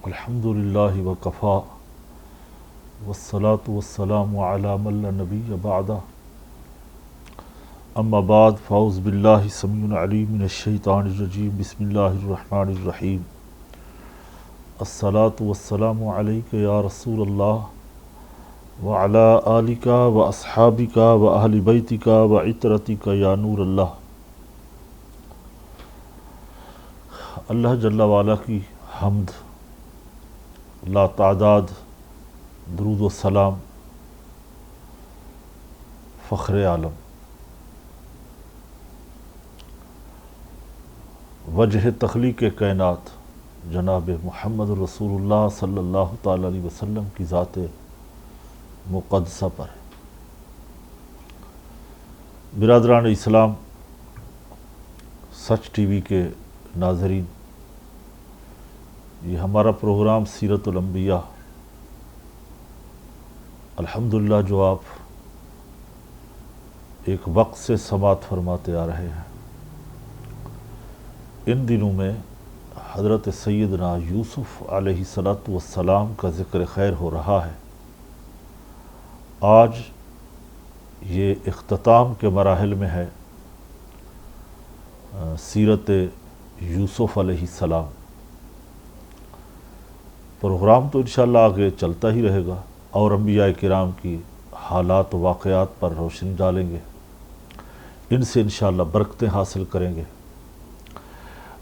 الحمد للہ وکفا والصلاة والسلام علی من لا نبی بعدہ اما بعد فاعوذ باللہ السمیع العلیم من الشیطان الرجیم بسم اللہ الرحمن الرحیم الصلاة والسلام علیک یا رسول اللہ وعلی آلک واصحابک واہل بیتک وعترتک یا نور اللہ۔ اللہ جل وعلا کی حمد، لا تعداد درود و سلام فخر عالم، وجہ تخلیق کائنات جناب محمد رسول اللہ صلی اللہ تعالی علیہ وسلم کی ذات مقدسہ پر۔ برادران اسلام، سچ ٹی وی کے ناظرین، یہ ہمارا پروگرام سیرت الانبیاء الحمدللہ جو آپ ایک وقت سے سماعت فرماتے آ رہے ہیں، ان دنوں میں حضرت سیدنا یوسف علیہ السلام کا ذکر خیر ہو رہا ہے۔ آج یہ اختتام کے مراحل میں ہے سیرت یوسف علیہ السلام۔ پروگرام تو انشاءاللہ آگے چلتا ہی رہے گا اور انبیاء کرام کی حالات و واقعات پر روشنی ڈالیں گے، ان سے انشاءاللہ برکتیں حاصل کریں گے۔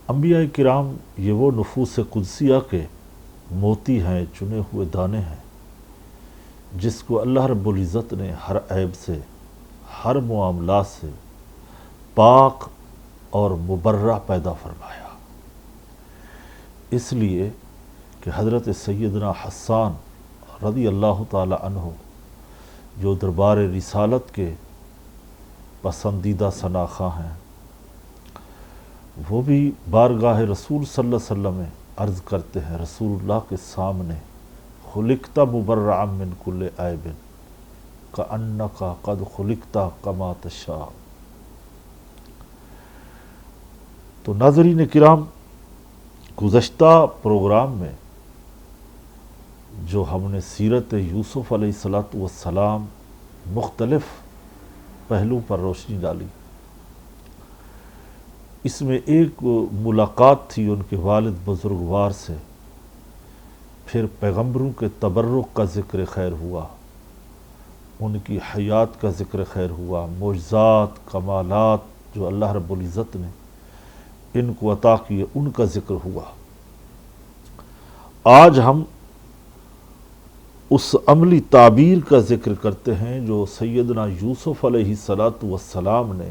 انبیاء کرام یہ وہ نفوس قدسیہ کے موتی ہیں، چنے ہوئے دانے ہیں، جس کو اللہ رب العزت نے ہر عیب سے، ہر معاملات سے پاک اور مبرہ پیدا فرمایا۔ اس لیے کہ حضرت سیدنا حسان رضی اللہ تعالی عنہ جو دربار رسالت کے پسندیدہ ثناخواں ہیں، وہ بھی بارگاہ رسول صلی اللہ علیہ وسلم میں عرض کرتے ہیں رسول اللہ کے سامنے، خلقت مبرعا من کل عیب کأنک قد خلقت کما تشاء۔ تو ناظرین کرام، گزشتہ پروگرام میں جو ہم نے سیرت یوسف علیہ السلام مختلف پہلو پر روشنی ڈالی، اس میں ایک ملاقات تھی ان کے والد بزرگوار سے، پھر پیغمبروں کے تبرک کا ذکر خیر ہوا، ان کی حیات کا ذکر خیر ہوا، معجزات، کمالات جو اللہ رب العزت نے ان کو عطا کیے ان کا ذکر ہوا۔ آج ہم اس عملی تعبیر کا ذکر کرتے ہیں جو سیدنا یوسف علیہ السلام نے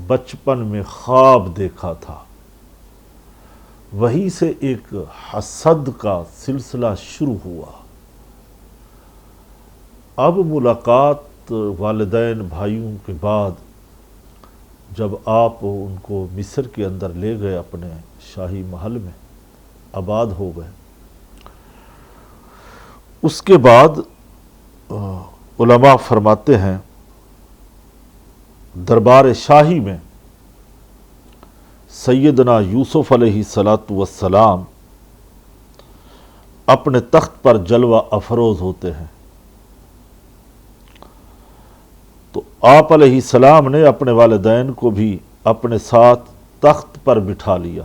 بچپن میں خواب دیکھا تھا۔ وہیں سے ایک حسد کا سلسلہ شروع ہوا۔ اب ملاقات والدین بھائیوں کے بعد جب آپ ان کو مصر کے اندر لے گئے، اپنے شاہی محل میں آباد ہو گئے، اس کے بعد علماء فرماتے ہیں دربار شاہی میں سیدنا یوسف علیہ السلام اپنے تخت پر جلوہ افروز ہوتے ہیں، تو آپ علیہ السلام نے اپنے والدین کو بھی اپنے ساتھ تخت پر بٹھا لیا۔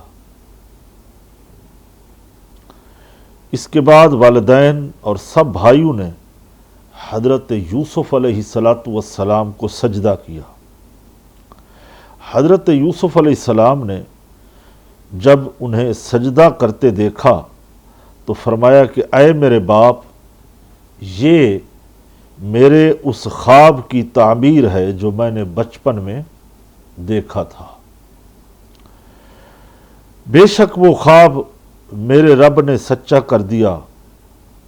اس کے بعد والدین اور سب بھائیوں نے حضرت یوسف علیہ السلام کو سجدہ کیا۔ حضرت یوسف علیہ السلام نے جب انہیں سجدہ کرتے دیکھا تو فرمایا کہ اے میرے باپ، یہ میرے اس خواب کی تعبیر ہے جو میں نے بچپن میں دیکھا تھا۔ بے شک وہ خواب میرے رب نے سچا کر دیا،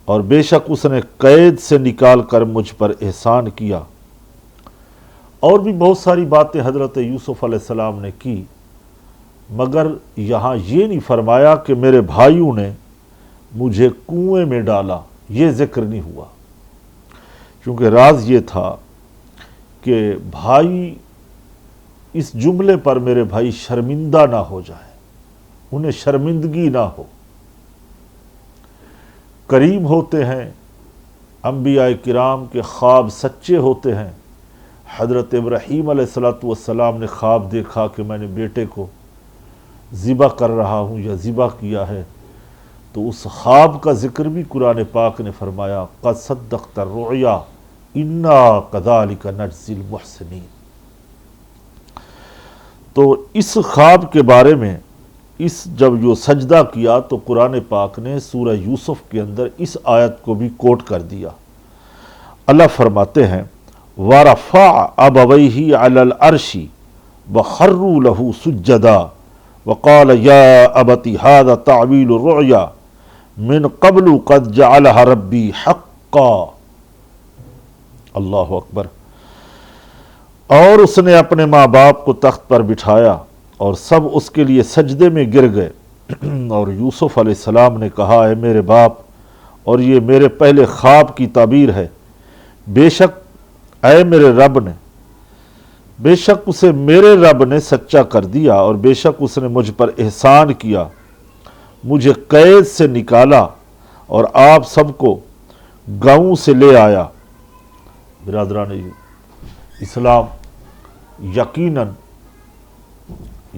اور بے شک اس نے قید سے نکال کر مجھ پر احسان کیا۔ اور بھی بہت ساری باتیں حضرت یوسف علیہ السلام نے کی، مگر یہاں یہ نہیں فرمایا کہ میرے بھائیوں نے مجھے کنویں میں ڈالا، یہ ذکر نہیں ہوا، کیونکہ راز یہ تھا کہ بھائی اس جملے پر میرے بھائی شرمندہ نہ ہو جائیں، انہیں شرمندگی نہ ہو۔ کریم ہوتے ہیں، انبیاء کرام کے خواب سچے ہوتے ہیں۔ حضرت ابراہیم علیہ السلام نے خواب دیکھا کہ میں نے بیٹے کو ذبح کر رہا ہوں یا ذبح کیا ہے، تو اس خواب کا ذکر بھی قرآن پاک نے فرمایا قد صدقت الرؤیا انا کذالک نجزی المحسنین۔ تو اس خواب کے بارے میں جب یہ سجدہ کیا تو قرآن پاک نے سورہ یوسف کے اندر اس آیت کو بھی کوٹ کر دیا۔ اللہ فرماتے ہیں وَرَفَعَ أَبَوَيْهِ عَلَى الْعَرْشِ وَخَرُّوا لَهُ سُجَّدًا وَقَالَ يَا أَبَتِ هَذَا تَعْوِيلُ الرُّؤْيَا مِن قَبْلُ قَدْ جَعَلَهَا رَبِّي حَقًّا۔ اللہ اکبر۔ اور اس نے اپنے ماں باپ کو تخت پر بٹھایا اور سب اس کے لیے سجدے میں گر گئے، اور یوسف علیہ السلام نے کہا اے میرے باپ، اور یہ میرے پہلے خواب کی تعبیر ہے، بے شک اے میرے رب نے، بے شک اسے میرے رب نے سچا کر دیا، اور بے شک اس نے مجھ پر احسان کیا، مجھے قید سے نکالا اور آپ سب کو گاؤں سے لے آیا۔ برادران اسلام، یقیناً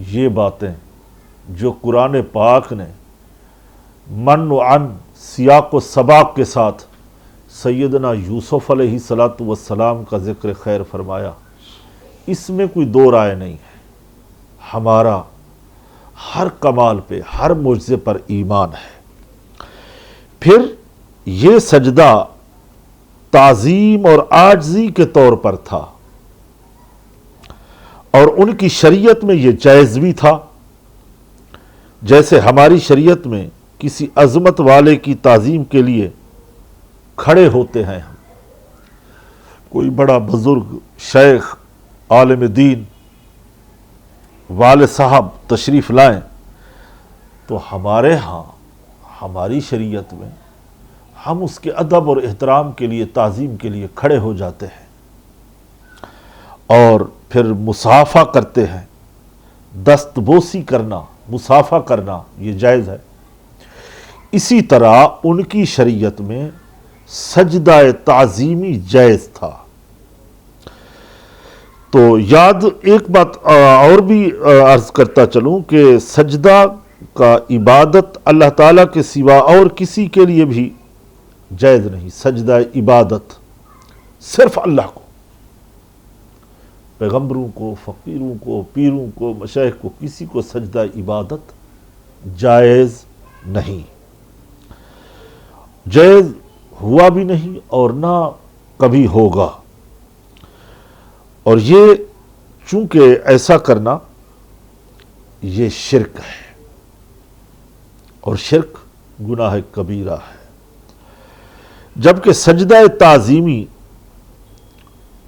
یہ باتیں جو قرآن پاک نے من و عن سیاق و سباق کے ساتھ سیدنا یوسف علیہ السلام کا ذکر خیر فرمایا، اس میں کوئی دو رائے نہیں ہے۔ ہمارا ہر کمال پہ، ہر معجزے پر ایمان ہے۔ پھر یہ سجدہ تعظیم اور عاجزی کے طور پر تھا، اور ان کی شریعت میں یہ جائز بھی تھا، جیسے ہماری شریعت میں کسی عظمت والے کی تعظیم کے لیے کھڑے ہوتے ہیں ہم، کوئی بڑا بزرگ شیخ عالم دین والد صاحب تشریف لائیں تو ہمارے ہاں ہماری شریعت میں ہم اس کے ادب اور احترام کے لیے، تعظیم کے لیے کھڑے ہو جاتے ہیں اور پھر مصافحہ کرتے ہیں۔ دست بوسی کرنا، مصافحہ کرنا یہ جائز ہے۔ اسی طرح ان کی شریعت میں سجدہ تعظیمی جائز تھا۔ تو یاد ایک بات اور بھی عرض کرتا چلوں کہ سجدہ کا عبادت اللہ تعالیٰ کے سوا اور کسی کے لیے بھی جائز نہیں۔ سجدہ عبادت صرف اللہ کو، پیغمبروں کو، فقیروں کو، پیروں کو، مشائخ کو، کسی کو سجدہ عبادت جائز نہیں، جائز ہوا بھی نہیں اور نہ کبھی ہوگا۔ اور یہ چونکہ ایسا کرنا یہ شرک ہے، اور شرک گناہ کبیرہ ہے۔ جبکہ سجدہ تعظیمی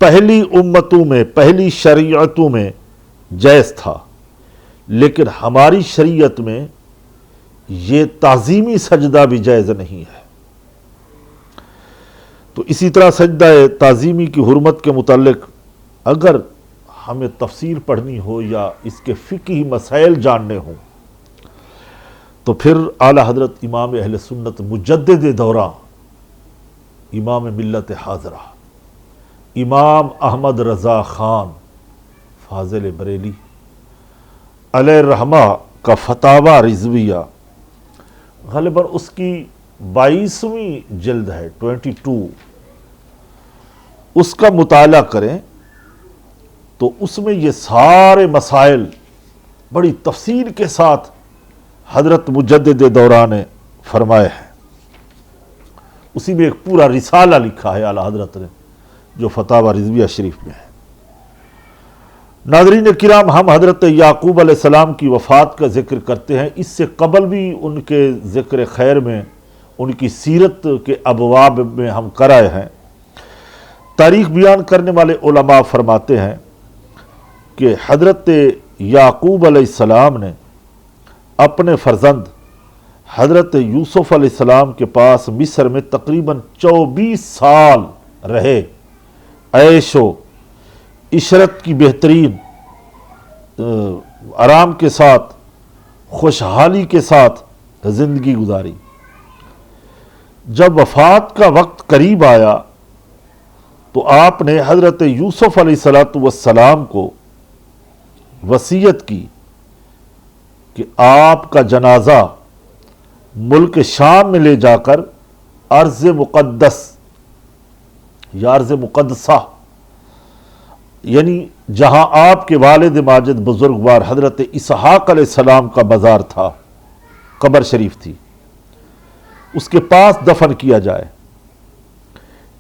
پہلی امتوں میں، پہلی شریعتوں میں جائز تھا، لیکن ہماری شریعت میں یہ تعظیمی سجدہ بھی جائز نہیں ہے۔ تو اسی طرح سجدہ تعظیمی کی حرمت کے متعلق اگر ہمیں تفسیر پڑھنی ہو یا اس کے فقہی مسائل جاننے ہوں تو پھر اعلی حضرت امام اہل سنت مجدد دورہ، امام ملت حاضرہ، امام احمد رضا خان فاضل بریلی علیہ الرحمہ کا فتاوی رضویہ، غالباً اس کی 22ویں جلد ہے، 22، اس کا مطالعہ کریں تو اس میں یہ سارے مسائل بڑی تفصیل کے ساتھ حضرت مجدد دورہ نے فرمائے ہیں۔ اسی میں ایک پورا رسالہ لکھا ہے اعلی حضرت نے جو فتاوی رضویہ شریف میں ہے۔ ناظرین کرام، ہم حضرت یعقوب علیہ السلام کی وفات کا ذکر کرتے ہیں، اس سے قبل بھی ان کے ذکر خیر میں، ان کی سیرت کے ابواب میں ہم کرائے ہیں۔ تاریخ بیان کرنے والے علماء فرماتے ہیں کہ حضرت یعقوب علیہ السلام نے اپنے فرزند حضرت یوسف علیہ السلام کے پاس مصر میں تقریباً 24 سال رہے، عیش و عشرت کی بہترین آرام کے ساتھ، خوشحالی کے ساتھ زندگی گزاری۔ جب وفات کا وقت قریب آیا تو آپ نے حضرت یوسف علیہ السلام کو وصیت کی کہ آپ کا جنازہ ملک شام میں لے جا کر ارض مقدس یا ارض مقدسہ، یعنی جہاں آپ کے والد ماجد بزرگوار حضرت اسحاق علیہ السلام کا مزار تھا، قبر شریف تھی، اس کے پاس دفن کیا جائے۔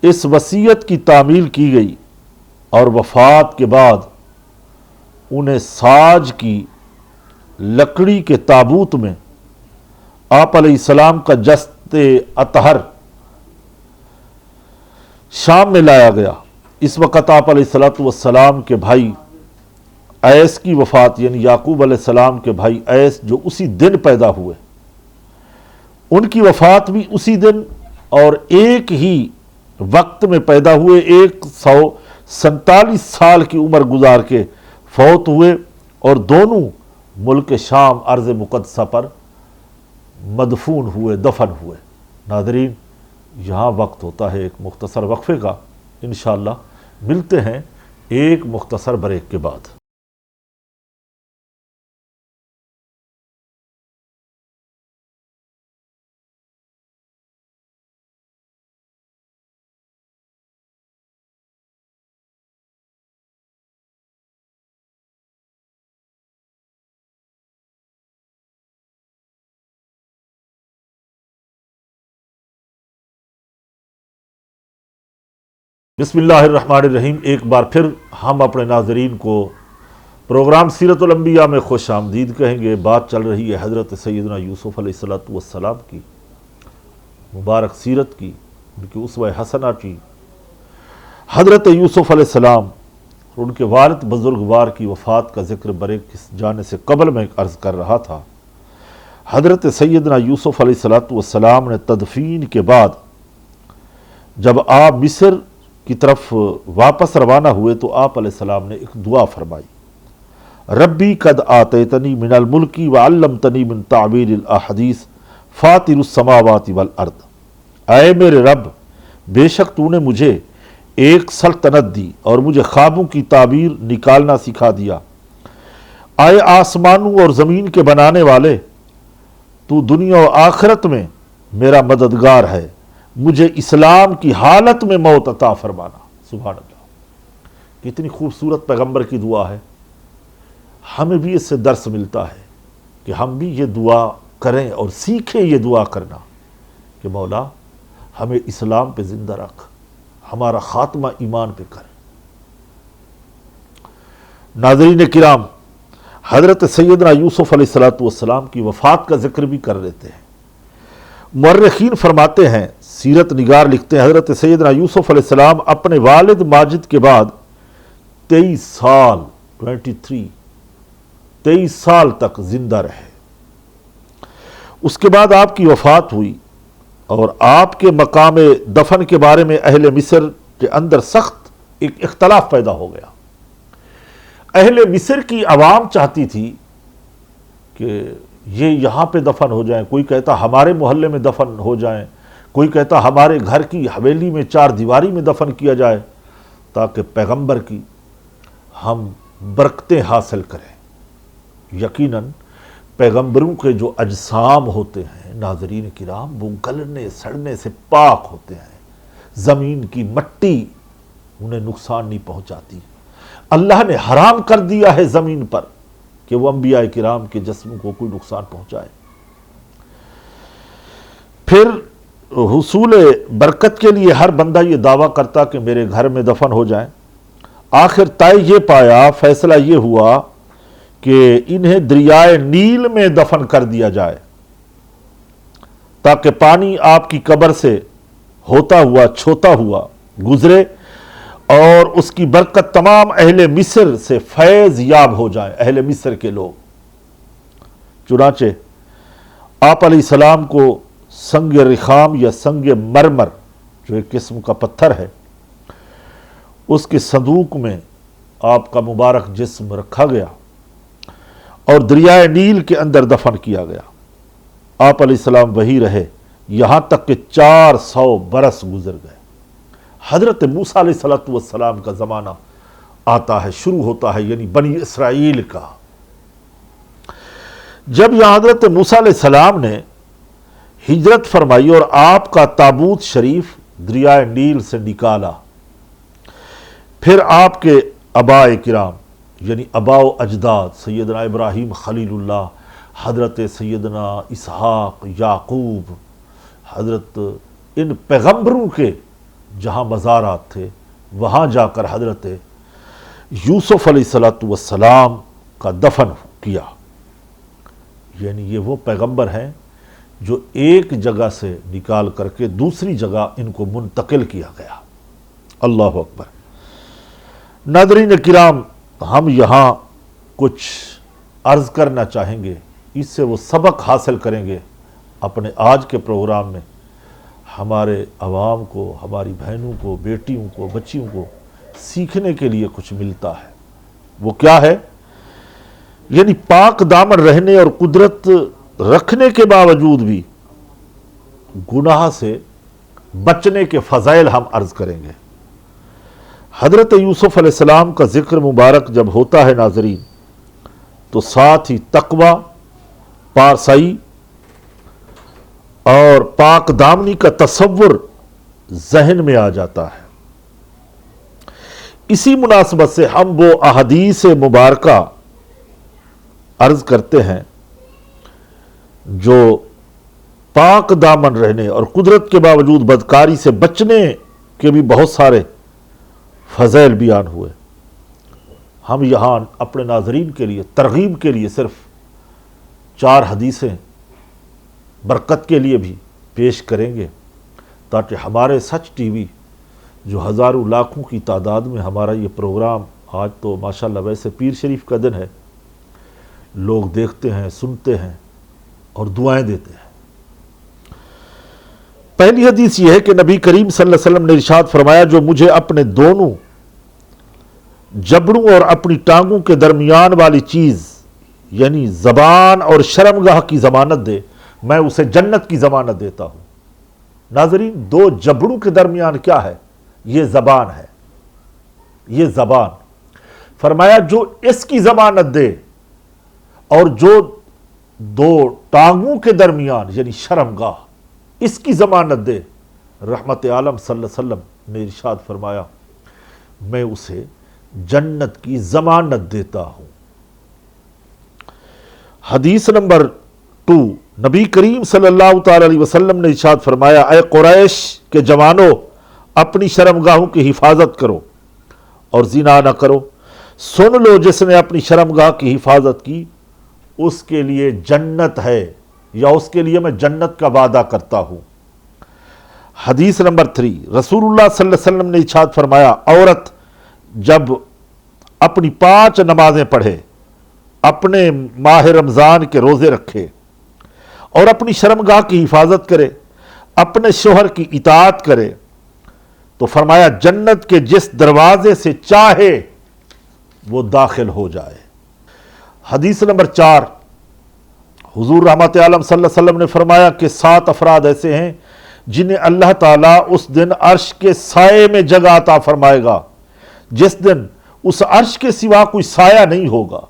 اس وصیت کی تعمیل کی گئی اور وفات کے بعد انہیں ساج کی لکڑی کے تابوت میں آپ علیہ السلام کا جسد اطہر شام میں لایا گیا۔ اس وقت آپ علیہ السلام کے بھائی ایس کی وفات، یعنی یعقوب علیہ السلام کے بھائی ایس جو اسی دن پیدا ہوئے، ان کی وفات بھی اسی دن اور ایک ہی وقت میں پیدا ہوئے، 147 سال کی عمر گزار کے فوت ہوئے، اور دونوں ملک شام ارض مقدسہ پر مدفون ہوئے، دفن ہوئے۔ ناظرین، یہاں وقت ہوتا ہے ایک مختصر وقفے کا، انشاءاللہ ملتے ہیں ایک مختصر بریک کے بعد۔ بسم اللہ الرحمن الرحیم۔ ایک بار پھر ہم اپنے ناظرین کو پروگرام سیرت الانبیاء میں خوش آمدید کہیں گے۔ بات چل رہی ہے حضرت سیدنا یوسف علیہ السلام کی مبارک سیرت کی، ان کی اسوہ حسنہ کی۔ حضرت یوسف علیہ السلام اور ان کے والد بزرگوار کی وفات کا ذکر بریک جانے سے قبل میں عرض کر رہا تھا۔ حضرت سیدنا یوسف علیہ السلام نے تدفین کے بعد جب آپ مصر کی طرف واپس روانہ ہوئے تو آپ علیہ السلام نے ایک دعا فرمائی، ربی قد آتیتنی من الملکی وعلمتنی من تعبیر الاحادیث فاطر السماوات والارض۔ اے میرے رب، بے شک تو نے مجھے ایک سلطنت دی اور مجھے خوابوں کی تعبیر نکالنا سکھا دیا۔ اے آسمانوں اور زمین کے بنانے والے، تو دنیا و آخرت میں میرا مددگار ہے، مجھے اسلام کی حالت میں موت عطا فرمانا۔ سبحان اللہ، کتنی خوبصورت پیغمبر کی دعا ہے۔ ہمیں بھی اس سے درس ملتا ہے کہ ہم بھی یہ دعا کریں اور سیکھیں یہ دعا کرنا کہ مولا ہمیں اسلام پہ زندہ رکھ، ہمارا خاتمہ ایمان پہ کر۔ ناظرین کرام، حضرت سیدنا یوسف علیہ السلام کی وفات کا ذکر بھی کر لیتے ہیں۔ مورخین فرماتے ہیں، سیرت نگار لکھتے ہیں، حضرت سیدنا یوسف علیہ السلام اپنے والد ماجد کے بعد 23 سال تک زندہ رہے۔ اس کے بعد آپ کی وفات ہوئی اور آپ کے مقام دفن کے بارے میں اہل مصر کے اندر سخت ایک اختلاف پیدا ہو گیا۔ اہل مصر کی عوام چاہتی تھی کہ یہ یہاں پہ دفن ہو جائیں، کوئی کہتا ہمارے محلے میں دفن ہو جائیں، کوئی کہتا ہمارے گھر کی حویلی میں 4 دیواری میں دفن کیا جائے تاکہ پیغمبر کی ہم برکتیں حاصل کریں۔ یقیناً پیغمبروں کے جو اجسام ہوتے ہیں ناظرین کرام، وہ گلنے سڑنے سے پاک ہوتے ہیں، زمین کی مٹی انہیں نقصان نہیں پہنچاتی۔ اللہ نے حرام کر دیا ہے زمین پر کہ وہ انبیاء کرام کے جسموں کو کوئی نقصان پہنچائے۔ پھر حصول برکت کے لیے ہر بندہ یہ دعویٰ کرتا کہ میرے گھر میں دفن ہو جائیں۔ آخر طے یہ پایا، فیصلہ یہ ہوا کہ انہیں دریائے نیل میں دفن کر دیا جائے تاکہ پانی آپ کی قبر سے ہوتا ہوا چھوتا ہوا گزرے اور اس کی برکت تمام اہل مصر سے فیض یاب ہو جائے، اہل مصر کے لوگ۔ چنانچہ آپ علیہ السلام کو سنگ رخام یا سنگ مرمر، جو ایک قسم کا پتھر ہے، اس کے صندوق میں آپ کا مبارک جسم رکھا گیا اور دریائے نیل کے اندر دفن کیا گیا۔ آپ علیہ السلام وہی رہے یہاں تک کہ 400 برس گزر گئے۔ حضرت موسیٰ علیہ السلام کا زمانہ آتا ہے، شروع ہوتا ہے، یعنی بنی اسرائیل کا۔ جب یہاں حضرت موسیٰ علیہ السلام نے ہجرت فرمائی اور آپ کا تابوت شریف دریائے نیل سے نکالا، پھر آپ کے آباء کرام یعنی آباء و اجداد سیدنا ابراہیم خلیل اللہ، حضرت سیدنا اسحاق، یعقوب، حضرت ان پیغمبروں کے جہاں مزارات تھے، وہاں جا کر حضرت یوسف علیہ السلام کا دفن کیا۔ یعنی یہ وہ پیغمبر ہیں جو ایک جگہ سے نکال کر کے دوسری جگہ ان کو منتقل کیا گیا۔ اللہ اکبر۔ ناظرین کرام، ہم یہاں کچھ عرض کرنا چاہیں گے، اس سے وہ سبق حاصل کریں گے اپنے آج کے پروگرام میں۔ ہمارے عوام کو، ہماری بہنوں کو، بیٹیوں کو، بچیوں کو سیکھنے کے لیے کچھ ملتا ہے۔ وہ کیا ہے؟ یعنی پاک دامن رہنے اور قدرت رکھنے کے باوجود بھی گناہ سے بچنے کے فضائل ہم عرض کریں گے۔ حضرت یوسف علیہ السلام کا ذکر مبارک جب ہوتا ہے ناظرین، تو ساتھ ہی تقوی، پارسائی اور پاک دامنی کا تصور ذہن میں آ جاتا ہے۔ اسی مناسبت سے ہم وہ احادیث مبارکہ عرض کرتے ہیں جو پاک دامن رہنے اور قدرت کے باوجود بدکاری سے بچنے کے بھی بہت سارے فضائل بیان ہوئے۔ ہم یہاں اپنے ناظرین کے لیے ترغیب کے لیے صرف 4 حدیثیں برکت کے لیے بھی پیش کریں گے، تاکہ ہمارے سچ ٹی وی جو ہزاروں لاکھوں کی تعداد میں ہمارا یہ پروگرام، آج تو ماشاءاللہ ویسے پیر شریف کا دن ہے، لوگ دیکھتے ہیں، سنتے ہیں اور دعائیں دیتے ہیں۔ پہلی حدیث یہ ہے کہ نبی کریم صلی اللہ علیہ وسلم نے ارشاد فرمایا، جو مجھے اپنے دونوں جبڑوں اور اپنی ٹانگوں کے درمیان والی چیز یعنی زبان اور شرمگاہ کی ضمانت دے، میں اسے جنت کی ضمانت دیتا ہوں۔ ناظرین، 2 جبڑوں کے درمیان کیا ہے؟ یہ زبان ہے، یہ زبان۔ فرمایا جو اس کی ضمانت دے اور جو 2 ٹانگوں کے درمیان یعنی شرمگاہ اس کی ضمانت دے، رحمت عالم صلی اللہ علیہ وسلم نے ارشاد فرمایا میں اسے جنت کی ضمانت دیتا ہوں۔ حدیث نمبر 2، نبی کریم صلی اللہ تعالی علیہ وسلم نے ارشاد فرمایا، اے قریش کے جوانوں، اپنی شرمگاہوں کی حفاظت کرو اور زنا نہ کرو۔ سن لو، جس نے اپنی شرمگاہ کی حفاظت کی اس کے لیے جنت ہے، یا اس کے لیے میں جنت کا وعدہ کرتا ہوں۔ حدیث نمبر 3، رسول اللہ صلی اللہ علیہ وسلم نے ارشاد فرمایا، عورت جب اپنی 5 نمازیں پڑھے، اپنے ماہ رمضان کے روزے رکھے اور اپنی شرمگاہ کی حفاظت کرے، اپنے شوہر کی اطاعت کرے، تو فرمایا جنت کے جس دروازے سے چاہے وہ داخل ہو جائے۔ حدیث نمبر 4، حضور رحمت عالم صلی اللہ علیہ وسلم نے فرمایا کہ 7 افراد ایسے ہیں جنہیں اللہ تعالیٰ اس دن عرش کے سائے میں جگہ عطا فرمائے گا، جس دن اس عرش کے سوا کوئی سایہ نہیں ہوگا،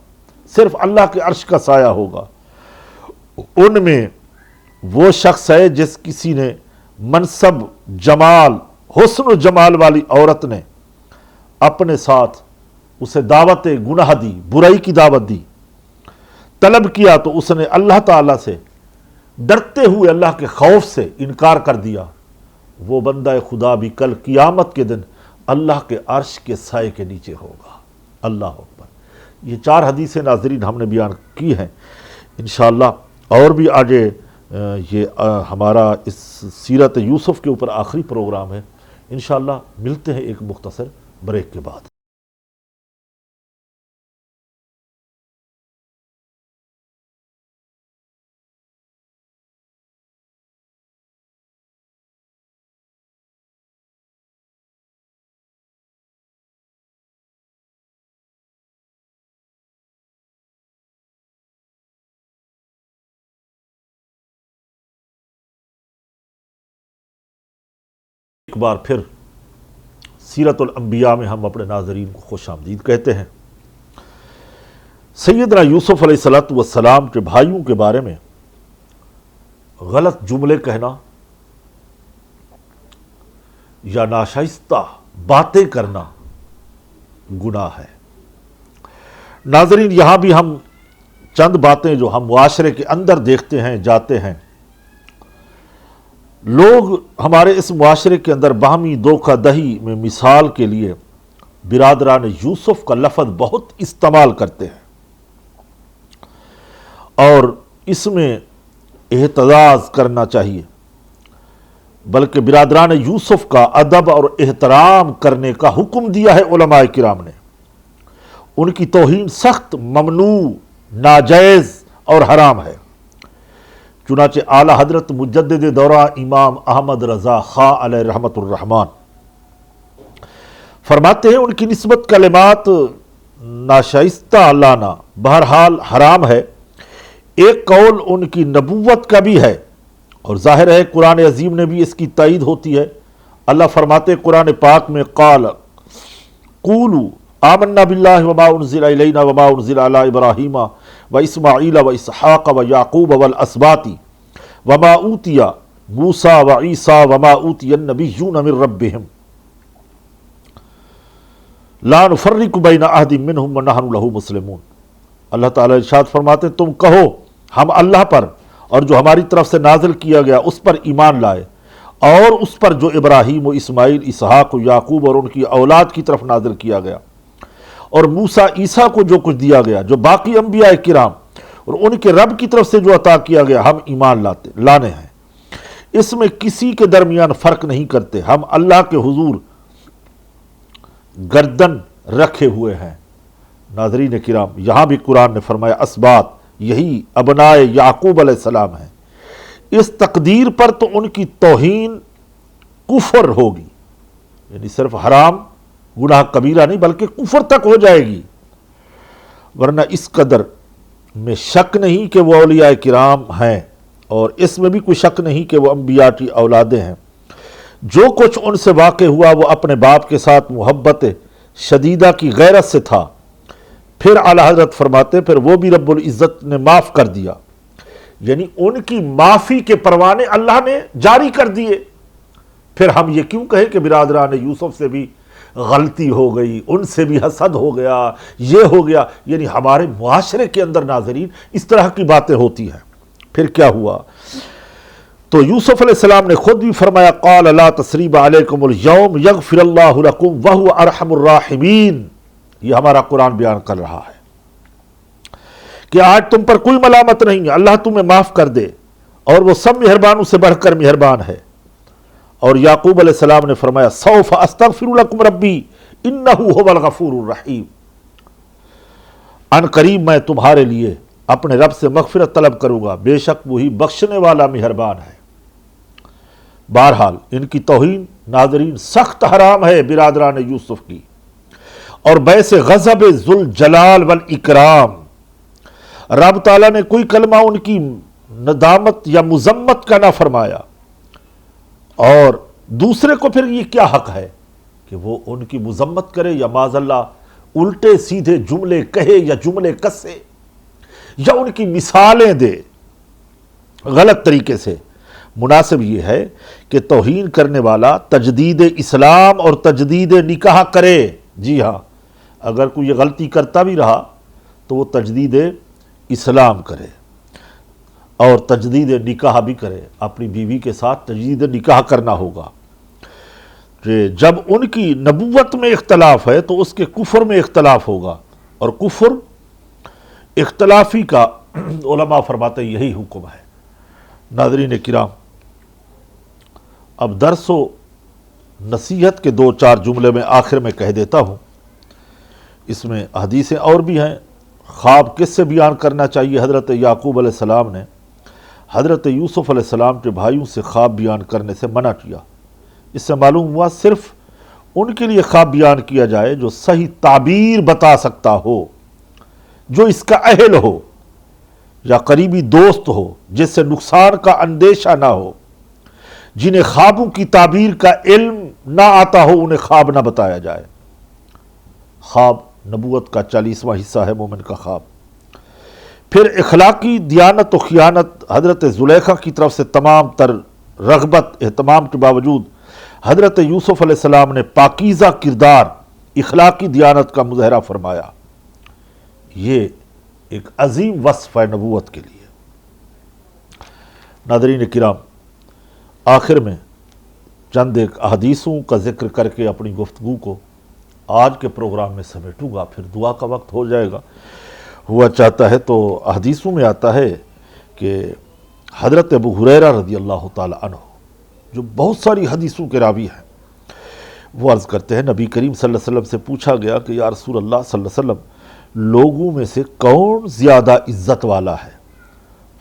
صرف اللہ کے عرش کا سایہ ہوگا۔ ان میں وہ شخص ہے جس کسی نے منصب، جمال، حسن و جمال والی عورت نے اپنے ساتھ اسے دعوت گناہ دی، برائی کی دعوت دی، طلب کیا تو اس نے اللہ تعالیٰ سے ڈرتے ہوئے اللہ کے خوف سے انکار کر دیا، وہ بندہ خدا بھی کل قیامت کے دن اللہ کے عرش کے سائے کے نیچے ہوگا۔ اللہ اکبر۔ یہ 4 حدیثیں ناظرین ہم نے بیان کی ہیں۔ انشاءاللہ اور بھی آگے یہ ہمارا اس سیرت یوسف کے اوپر آخری پروگرام ہے۔ انشاءاللہ ملتے ہیں ایک مختصر بریک کے بعد۔ ایک بار پھر سیرت الانبیاء میں ہم اپنے ناظرین کو خوش آمدید کہتے ہیں۔ سیدنا یوسف علیہ السلام کے بھائیوں کے بارے میں غلط جملے کہنا یا ناشائستہ باتیں کرنا گناہ ہے۔ ناظرین، یہاں بھی ہم چند باتیں جو ہم معاشرے کے اندر دیکھتے ہیں جاتے ہیں، لوگ ہمارے اس معاشرے کے اندر باہمی دھوکہ دہی میں مثال کے لیے برادران یوسف کا لفظ بہت استعمال کرتے ہیں، اور اس میں احتراز کرنا چاہیے، بلکہ برادران یوسف کا ادب اور احترام کرنے کا حکم دیا ہے علماء کرام نے۔ ان کی توہین سخت ممنوع، ناجائز اور حرام ہے۔ چنانچہ اعلی حضرت مجدد دورہ امام احمد رضا خاں علیہ رحمت الرحمن فرماتے ہیں، ان کی نسبت کلمات ناشائستہ لانا بہرحال حرام ہے۔ ایک قول ان کی نبوت کا بھی ہے، اور ظاہر ہے قرآن عظیم نے بھی اس کی تائید ہوتی ہے۔ اللہ فرماتے قرآن پاک میں، قال قولوا آمنا باللہ وما انزل الینا وما انزل علی ابراہیم واسماعیل واسحاق ویعقوب والاسباط وما اوتی موسیٰ وعیسیٰ وما اوتی النبیون من ربہم لا نفرق بین احد منہم ونحن لہ مسلمون۔ اللہ تعالیٰ ارشاد فرماتے تم کہو ہم اللہ پر اور جو ہماری طرف سے نازل کیا گیا اس پر ایمان لائے، اور اس پر جو ابراہیم و اسماعیل، اسحاق و یعقوب اور ان کی اولاد کی طرف نازل کیا گیا، اور موسیٰ عیسیٰ کو جو کچھ دیا گیا، جو باقی انبیاء کرام اور ان کے رب کی طرف سے جو عطا کیا گیا، ہم ایمان لانے ہیں، اس میں کسی کے درمیان فرق نہیں کرتے، ہم اللہ کے حضور گردن رکھے ہوئے ہیں۔ ناظرین کرام، یہاں بھی قرآن نے فرمایا اسباط، یہی ابنائے یعقوب علیہ السلام ہیں۔ اس تقدیر پر تو ان کی توہین کفر ہوگی، یعنی صرف حرام گناہ کبیرہ نہیں بلکہ کفر تک ہو جائے گی، ورنہ اس قدر میں شک نہیں کہ وہ اولیاء کرام ہیں، اور اس میں بھی کوئی شک نہیں کہ وہ انبیاء کی اولادیں ہیں۔ جو کچھ ان سے واقع ہوا وہ اپنے باپ کے ساتھ محبت شدیدہ کی غیرت سے تھا۔ پھر اعلی حضرت فرماتے پھر وہ بھی رب العزت نے معاف کر دیا، یعنی ان کی معافی کے پروانے اللہ نے جاری کر دیے۔ پھر ہم یہ کیوں کہیں کہ برادران یوسف سے بھی غلطی ہو گئی، ان سے بھی حسد ہو گیا، یہ ہو گیا، یعنی ہمارے معاشرے کے اندر ناظرین اس طرح کی باتیں ہوتی ہیں۔ پھر کیا ہوا؟ تو یوسف علیہ السلام نے خود بھی فرمایا، قال لا تثریب علیکم اليوم یغفر اللہ لکم وہو ارحم الراحمین۔ یہ ہمارا قرآن بیان کر رہا ہے کہ آج تم پر کوئی ملامت نہیں ہے، اللہ تمہیں معاف کر دے، اور وہ سب مہربانوں سے بڑھ کر مہربان ہے۔ اور یعقوب علیہ السلام نے فرمایا، سوف استغفر لکم ربی انہ هو الغفور الرحیم۔ ان قریب میں تمہارے لیے اپنے رب سے مغفرت طلب کروں گا، بے شک وہی بخشنے والا مہربان ہے۔ بہرحال ان کی توہین ناظرین سخت حرام ہے برادران یوسف کی، اور باعث غضب ذوالجلال والاکرام۔ رب تعالیٰ نے کوئی کلمہ ان کی ندامت یا مذمت کا نہ فرمایا، اور دوسرے کو پھر یہ کیا حق ہے کہ وہ ان کی مذمت کرے یا معاذ اللہ الٹے سیدھے جملے کہے یا جملے کسے یا ان کی مثالیں دے غلط طریقے سے۔ مناسب یہ ہے کہ توہین کرنے والا تجدید اسلام اور تجدید نکاح کرے۔ جی ہاں، اگر کوئی یہ غلطی کرتا بھی رہا تو وہ تجدید اسلام کرے اور تجدید نکاح بھی کرے، اپنی بیوی کے ساتھ تجدید نکاح کرنا ہوگا۔ کہ جب ان کی نبوت میں اختلاف ہے تو اس کے کفر میں اختلاف ہوگا، اور کفر اختلافی کا علماء فرماتے ہیں یہی حکم ہے۔ ناظرین کرام، اب درس و نصیحت کے دو چار جملے میں آخر میں کہہ دیتا ہوں۔ اس میں حدیثیں اور بھی ہیں۔ خواب کس سے بیان کرنا چاہیے؟ حضرت یعقوب علیہ السلام نے حضرت یوسف علیہ السلام کے بھائیوں سے خواب بیان کرنے سے منع کیا۔ اس سے معلوم ہوا صرف ان کے لیے خواب بیان کیا جائے جو صحیح تعبیر بتا سکتا ہو، جو اس کا اہل ہو یا قریبی دوست ہو، جس سے نقصان کا اندیشہ نہ ہو، جنہیں خوابوں کی تعبیر کا علم نہ آتا ہو انہیں خواب نہ بتایا جائے۔ خواب نبوت کا 40واں حصہ ہے، مومن کا خواب۔ پھر اخلاقی دیانت و خیانت حضرت زلیخا کی طرف سے تمام تر رغبت اہتمام کے باوجود حضرت یوسف علیہ السلام نے پاکیزہ کردار اخلاقی دیانت کا مظاہرہ فرمایا۔ یہ ایک عظیم وصف ہے نبوت کے لیے۔ ناظرین کرام، آخر میں چند ایک احادیثوں کا ذکر کر کے اپنی گفتگو کو آج کے پروگرام میں سمیٹوں گا، پھر دعا کا وقت ہو جائے گا۔ ہوا چاہتا ہے تو احادیثوں میں آتا ہے کہ حضرت ابو ہریرہ رضی اللہ تعالی عنہ، جو بہت ساری حدیثوں کے راوی ہیں، وہ عرض کرتے ہیں نبی کریم صلی اللہ علیہ وسلم سے پوچھا گیا کہ یا رسول اللہ صلی اللہ علیہ وسلم، لوگوں میں سے کون زیادہ عزت والا ہے؟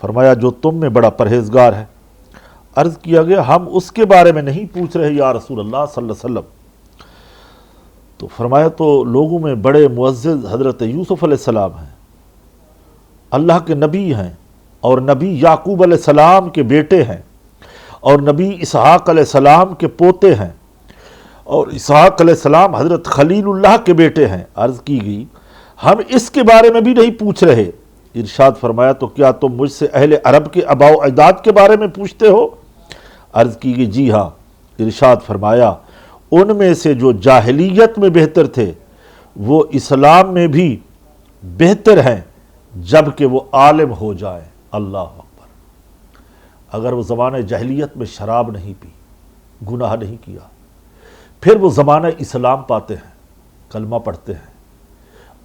فرمایا جو تم میں بڑا پرہیزگار ہے۔ عرض کیا گیا ہم اس کے بارے میں نہیں پوچھ رہے یا رسول اللہ صلی اللہ علیہ وسلم۔ تو فرمایا تو لوگوں میں بڑے معزز حضرت یوسف علیہ السلام ہیں، اللہ کے نبی ہیں، اور نبی یعقوب علیہ السلام کے بیٹے ہیں، اور نبی اسحاق علیہ السلام کے پوتے ہیں، اور اسحاق علیہ السلام حضرت خلیل اللہ کے بیٹے ہیں۔ عرض کی گئی ہم اس کے بارے میں بھی نہیں پوچھ رہے۔ ارشاد فرمایا تو کیا تم مجھ سے اہل عرب کے آباء و اجداد کے بارے میں پوچھتے ہو؟ عرض کی گئی جی ہاں۔ ارشاد فرمایا ان میں سے جو جاہلیت میں بہتر تھے وہ اسلام میں بھی بہتر ہیں جبکہ وہ عالم ہو جائیں۔ اللہ اکبر۔ اگر وہ زمانہ جاہلیت میں شراب نہیں پی، گناہ نہیں کیا، پھر وہ زمانہ اسلام پاتے ہیں، کلمہ پڑھتے ہیں،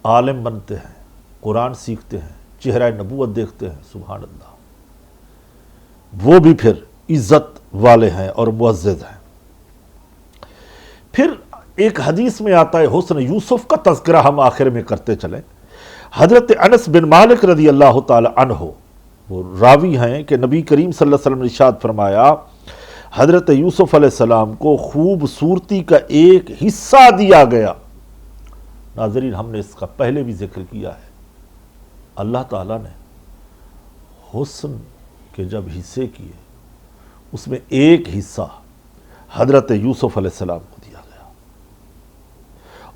عالم بنتے ہیں، قرآن سیکھتے ہیں، چہرہ نبوت دیکھتے ہیں، سبحان اللہ، وہ بھی پھر عزت والے ہیں اور معزز ہیں۔ پھر ایک حدیث میں آتا ہے حسن یوسف کا تذکرہ ہم آخر میں کرتے چلیں۔ حضرت انس بن مالک رضی اللہ تعالی عنہ وہ راوی ہیں کہ نبی کریم صلی اللہ علیہ وسلم نے ارشاد فرمایا حضرت یوسف علیہ السلام کو خوبصورتی کا ایک حصہ دیا گیا۔ ناظرین ہم نے اس کا پہلے بھی ذکر کیا ہے، اللہ تعالیٰ نے حسن کے جب حصے کیے اس میں ایک حصہ حضرت یوسف علیہ السلام کو دیا گیا،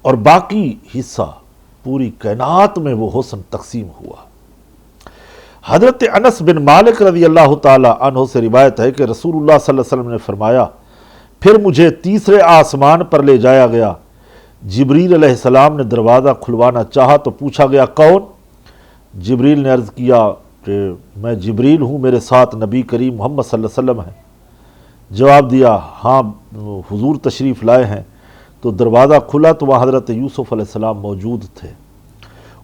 اور باقی حصہ پوری کائنات میں وہ حسن تقسیم ہوا۔ حضرت انس بن مالک رضی اللہ تعالی عنہ سے روایت ہے کہ رسول اللہ صلی اللہ علیہ وسلم نے فرمایا پھر مجھے تیسرے آسمان پر لے جایا گیا۔ جبریل علیہ السلام نے دروازہ کھلوانا چاہا تو پوچھا گیا کون؟ جبریل نے عرض کیا کہ میں جبریل ہوں، میرے ساتھ نبی کریم محمد صلی اللہ علیہ وسلم ہیں۔ جواب دیا ہاں حضور تشریف لائے ہیں۔ تو دروازہ کھلا تو وہاں حضرت یوسف علیہ السلام موجود تھے۔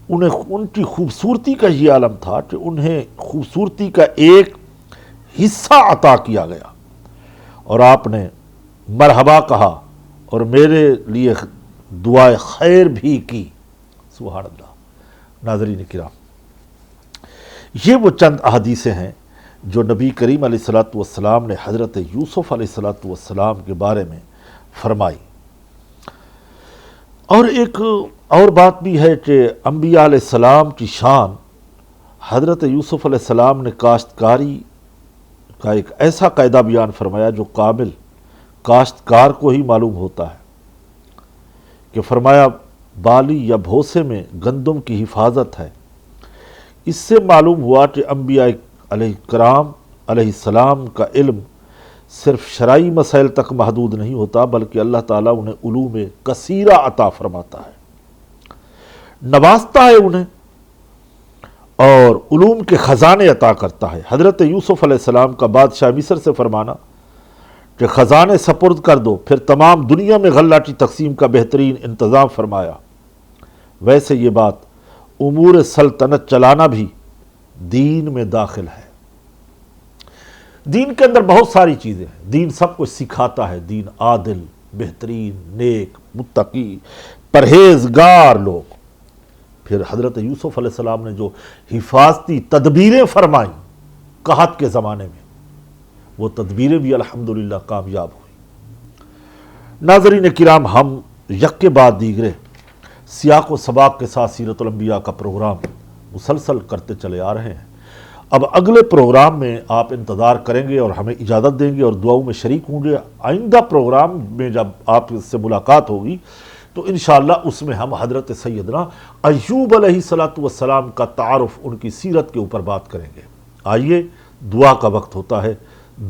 انہیں ان کی خوبصورتی کا یہ عالم تھا کہ انہیں خوبصورتی کا ایک حصہ عطا کیا گیا، اور آپ نے مرحبا کہا اور میرے لیے دعائے خیر بھی کی، سبحان اللہ۔ ناظرین کرام، یہ وہ چند احادیثیں ہیں جو نبی کریم علیہ الصلوۃ والسلام نے حضرت یوسف علیہ الصلوۃ والسلام کے بارے میں فرمائی۔ اور ایک اور بات بھی ہے کہ انبیاء علیہ السلام کی شان، حضرت یوسف علیہ السلام نے کاشتکاری کا ایک ایسا قاعدہ بیان فرمایا جو کامل کاشتکار کو ہی معلوم ہوتا ہے، کہ فرمایا بالی یا بھوسے میں گندم کی حفاظت ہے۔ اس سے معلوم ہوا کہ انبیاء علیہ کرام علیہ السلام کا علم صرف شرعی مسائل تک محدود نہیں ہوتا، بلکہ اللہ تعالیٰ انہیں علوم کثیرہ عطا فرماتا ہے، نوازتا ہے انہیں، اور علوم کے خزانے عطا کرتا ہے۔ حضرت یوسف علیہ السلام کا بادشاہ مصر سے فرمانا کہ خزانے سپرد کر دو، پھر تمام دنیا میں غلہ کی تقسیم کا بہترین انتظام فرمایا۔ ویسے یہ بات امور سلطنت چلانا بھی دین میں داخل ہے۔ دین کے اندر بہت ساری چیزیں ہیں، دین سب کچھ سکھاتا ہے۔ دین عادل، بہترین، نیک، متقی، پرہیزگار لوگ۔ پھر حضرت یوسف علیہ السلام نے جو حفاظتی تدبیریں فرمائیں قحط کے زمانے میں، وہ تدبیریں بھی الحمدللہ کامیاب ہوئی۔ ناظرین کرام، ہم یک کے بعد دیگرے سیاق و سباق کے ساتھ سیرت الانبیاء کا پروگرام مسلسل کرتے چلے آ رہے ہیں۔ اب اگلے پروگرام میں آپ انتظار کریں گے اور ہمیں اجازت دیں گے اور دعاؤں میں شریک ہوں گے۔ آئندہ پروگرام میں جب آپ سے ملاقات ہوگی تو انشاءاللہ اس میں ہم حضرت سیدنا ایوب علیہ السلام کا تعارف، ان کی سیرت کے اوپر بات کریں گے۔ آئیے، دعا کا وقت ہوتا ہے،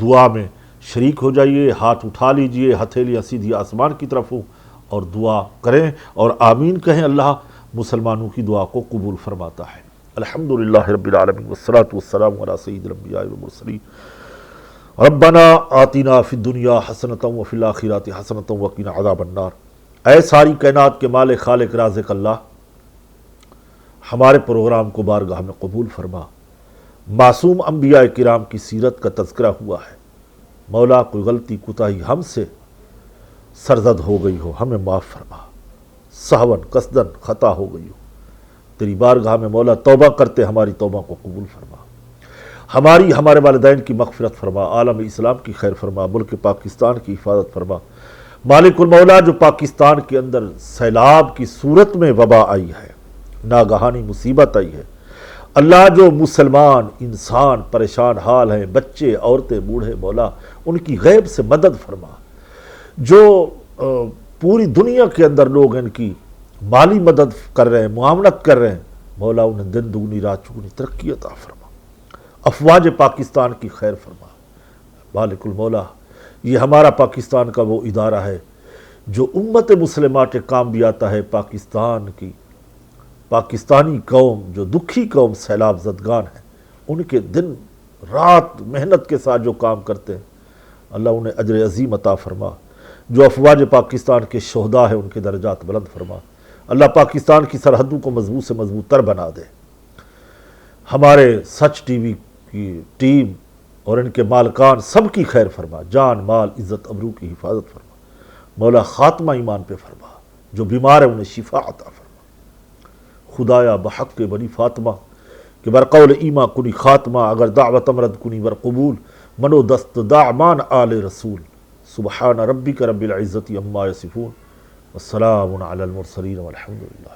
دعا میں شریک ہو جائیے، ہاتھ اٹھا لیجئے، ہتھیلیاں سیدھی آسمان کی طرف ہوں اور دعا کریں اور آمین کہیں۔ اللہ مسلمانوں کی دعا کو قبول فرماتا ہے۔ الحمدللہ رب العالمین والصلاة والسلام علی سید الانبیاء والمرسلین۔ ربنا آتنا فی الدنیا حسنۃ وفی الآخرۃ حسنۃ وقنا عذاب النار۔ اے ساری کائنات کے مالک خالق رازق اللہ، ہمارے پروگرام کو بارگاہ میں قبول فرما۔ معصوم انبیاء کرام کی سیرت کا تذکرہ ہوا ہے، مولا کوئی غلطی کوتاہی ہم سے سرزد ہو گئی ہو ہمیں معاف فرما، سہون قصدن خطا ہو گئی ہو تیری بارگاہ میں مولا توبہ کرتے ہماری توبہ کو قبول فرما، ہماری ہمارے والدین کی مغفرت فرما، عالم اسلام کی خیر فرما، ملک پاکستان کی حفاظت فرما۔ مالک المولا، جو پاکستان کے اندر سیلاب کی صورت میں وبا آئی ہے، ناگہانی مصیبت آئی ہے، اللہ جو مسلمان انسان پریشان حال ہیں، بچے عورتیں بوڑھے، مولا ان کی غیب سے مدد فرما۔ جو پوری دنیا کے اندر لوگ ان کی مالی مدد کر رہے ہیں، معاونت کر رہے ہیں، مولا انہیں دن دگنی رات چگنی ترقی عطا فرما، افواج پاکستان کی خیر فرما۔ مالک المولا، یہ ہمارا پاکستان کا وہ ادارہ ہے جو امت مسلمہ کے کام بھی آتا ہے۔ پاکستان کی پاکستانی قوم، جو دکھی قوم سیلاب زدگان ہیں، ان کے دن رات محنت کے ساتھ جو کام کرتے ہیں، اللہ انہیں اجر عظیم عطا فرما۔ جو افواج پاکستان کے شہداء ہیں ان کے درجات بلند فرما۔ اللہ پاکستان کی سرحدوں کو مضبوط سے مضبوط تر بنا دے۔ ہمارے سچ ٹی وی کی ٹیم اور ان کے مالکان سب کی خیر فرما، جان مال عزت ابرو کی حفاظت فرما۔ مولا خاتمہ ایمان پہ فرما، جو بیمار ہیں انہیں شفا عطا فرما۔ خدایا بحق کے بنی فاطمہ کہ برقول ایما کنی خاتمہ، اگر دعوت امرد کنی بر قبول، منو دست دعمان آل رسول۔ سبحان ربک رب العزت عما یصفون، والسلام علی المرسلین والحمدللہ۔